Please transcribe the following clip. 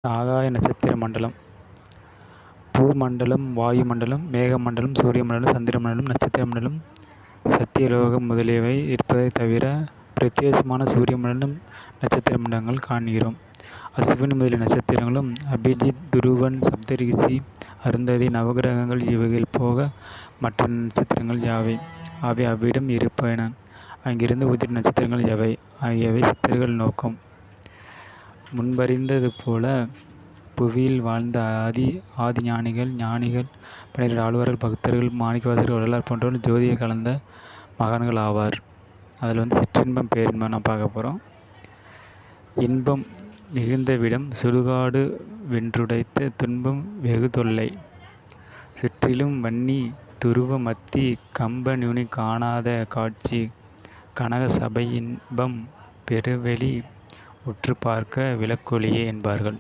ஆகாய நட்சத்திர மண்டலம். பூமண்டலம், வாயுமண்டலம், மேகமண்டலம், சூரிய மண்டலம், சந்திர மண்டலம், நட்சத்திர மண்டலம், சத்தியலோகம் முதலியவை இருப்பதைத் தவிர பிரத்யேகமான சூரிய மண்டலம், நட்சத்திர மண்டலங்கள் காண்கிறோம். அஸ்வினி முதலிய நட்சத்திரங்களும் அபிஜித், துருவன், சப்தரிஷி, அருந்ததி, நவகிரகங்கள் இவைகள் போக மற்ற நட்சத்திரங்கள் யாவை? அவை அவ்விடம் இருப்பன. அங்கிருந்து உதிரும் நட்சத்திரங்கள் எவை? ஆகியவை சித்தர்கள் நோக்கம். முன்பறிந்தது போல புவியில் வாழ்ந்த ஆதி ஞானிகள், 12 ஆழ்வார்கள், பக்தர்கள், மாணிக்கவாசகர், வள்ளலார் போன்றவர் ஜோதியில் கலந்த மகான்கள் ஆவார். அதில் சிற்றின்பம் பேரின்பம் நான் பார்க்க போகிறோம். இன்பம் மிகுந்தவிடம் சுடுகாடு வென்றுடைத்த துன்பம் வெகு தொல்லை. சுற்றிலும் வன்னி துருவ மத்தி கம்ப நுனி காணாத காட்சி கனக சபையின்பம் பெருவெளி உற்று பார்க்க விளக்கொளியே என்பார்கள்.